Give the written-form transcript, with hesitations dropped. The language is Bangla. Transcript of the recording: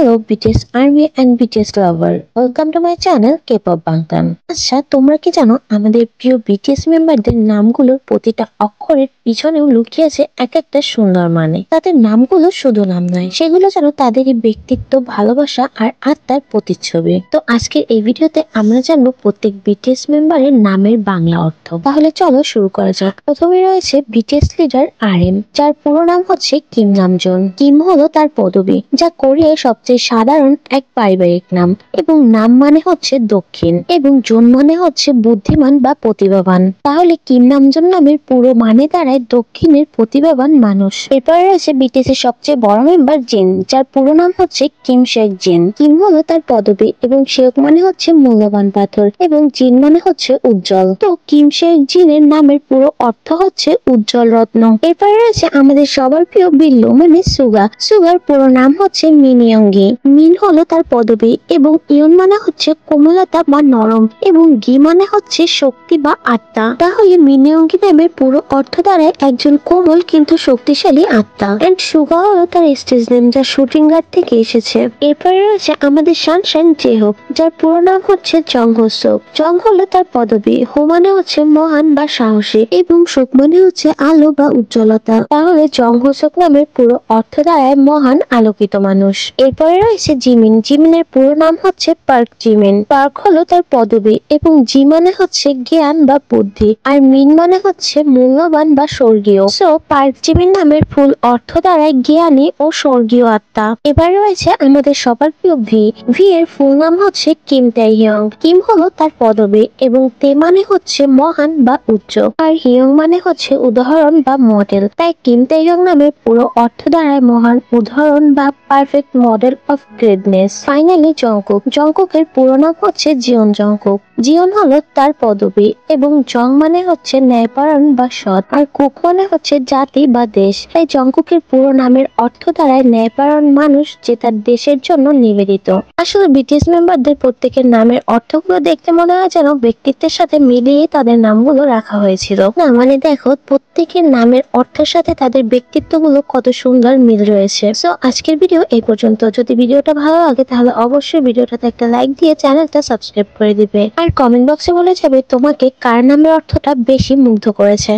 Hello BTS Army and BTS lover. Welcome to my channel K-pop Bangtan. আচ্ছা তোমরা কি জানো আমাদের প্রিয় BTS মেম্বারদের নামগুলোর প্রতিটা অক্ষরের পিছনেও লুকিয়ে আছে এক একটা সুন্দর মানে। তাদের নামগুলো শুধু নাম নয়, সেগুলো যেন তাদেরই ব্যক্তিত্ব, ভালোবাসা আর আত্মার প্রতিচ্ছবি। তো আজকের এই ভিডিওতে আমরা জানবো প্রত্যেক BTS মেম্বারের নামের বাংলা অর্থ। তাহলে চলো শুরু করা যাক। প্রথমে রয়েছে BTS লিডার RM, যার পুরো নাম হচ্ছে কিম নামজুন। কিম হলো তার পদবী, যা কোরিয়ায় সবচেয়ে সাধারণ এক পারিবারিক নাম, এবং নাম মানে হচ্ছে দক্ষিণ এবং জুন মানে হচ্ছে বুদ্ধিমান বা প্রতিভাবান। তাহলে কিম নামজুন নামের পুরো মানে দাঁড়ায় দক্ষিণের প্রতিভাবান মানুষ। এরপরে রয়েছে BTS এর সবচেয়ে বড় মেম্বার জিন, যার পুরো নাম হচ্ছে কিম সেক জিন। কিম হলো তার পদবী এবং সেক মানে হচ্ছে মূল্যবান পাথর এবং জিন মানে হচ্ছে উজ্জ্বল। তো কিম সেক জিনের নামের পুরো অর্থ হচ্ছে উজ্জ্বল রত্ন। এরপরে রয়েছে আমাদের সবার প্রিয় বিল্লু মানে সুগা। সুগার পুরো নাম হচ্ছে মিন ইয়ংগি। মিন হলো তার পদবী এবং ইয়ন মানে হচ্ছে কোমলতা বা নরম এবং গি মানে হচ্ছে শক্তি বা আত্মা। তাহলে মিন ইয়ংগি নামের পুরো অর্থ দাঁড়ায় একজন কোমল কিন্তু শক্তিশালী আত্মা। এন্ড সুগা হলো তার স্টেজ নেম, যা শুটিং গার্ড থেকে এসেছে। এরপরে রয়েছে আমাদের সানশাইন জেহোপ, যার পুরো নাম হচ্ছে জং হো সোক। জং হলো তার পদবী, হো মানে হচ্ছে মহান বা সাহসী এবং সোক মানে হচ্ছে আলো বা উজ্জ্বলতা। তাহলে জং হো সোক নামের পুরো অর্থ দাঁড়ায় মহান আলোকিত মানুষ। এরপরে রয়েছে জিমিন। জিমিনের পুরো নাম হচ্ছে পার্ক জিমিন। পার্ক হলো তার পদবী এবং জি মানে হচ্ছে জ্ঞান বা বুদ্ধি, আর মিন মানে হচ্ছে মূল্যবান বা স্বর্গীয়। সো পার্ক জিমিন নামের ফুল অর্থ দাঁড়ায় জ্ঞানী ও স্বর্গীয় আত্মা। এবার রয়েছে আমাদের সবার প্রিয় ভি। ভি এর ফুল নাম হচ্ছে কিম তাইহিয়ং। কিম হলো তার পদবী এবং তে মানে হচ্ছে মহান বা উচ্চ, আর হিয়ং মানে হচ্ছে উদাহরণ বা মডেল। তাই কিম তাইহিয়ং নামের পুরো অর্থ দাঁড়ায় মহান উদাহরণ বা perfect model of greatness. Finally Jungkook. জংকুকের পুরো নাম হচ্ছে জিয়ন জংকুক। জিয়ন হলো তার পদবী এবং জং মানে হচ্ছে ন্যায়পরায়ণ বা সৎ, আর কুক মানে হচ্ছে জাতি বা দেশ। তাই জংকুকের পুরো নামের অর্থ দাঁড়ায় ন্যায়পরায়ণ মানুষ যে তার দেশের জন্য নিবেদিত। আসলে BTS মেম্বারদের প্রত্যেকের নামের অর্থগুলো দেখতে মনে হয় যেন ব্যক্তিত্বের সাথে মিলিয়ে তাদের নামগুলো রাখা হয়েছিল। না মানে দেখো, প্রত্যেকের নামের অর্থের সাথে তাদের ব্যক্তিত্বগুলো কত সুন্দর মিল রয়েছে। সো আজকের ভিডিও এই পর্যন্ত। যদি ভিডিওটা ভালো লাগে তাহলে অবশ্যই ভিডিওটাতে একটা লাইক দিয়ে চ্যানেলটা সাবস্ক্রাইব করে দিবে, আর কমেন্ট বক্সে বলে যাবে তোমাকে কার নামের অর্থটা বেশি মুগ্ধ করেছে।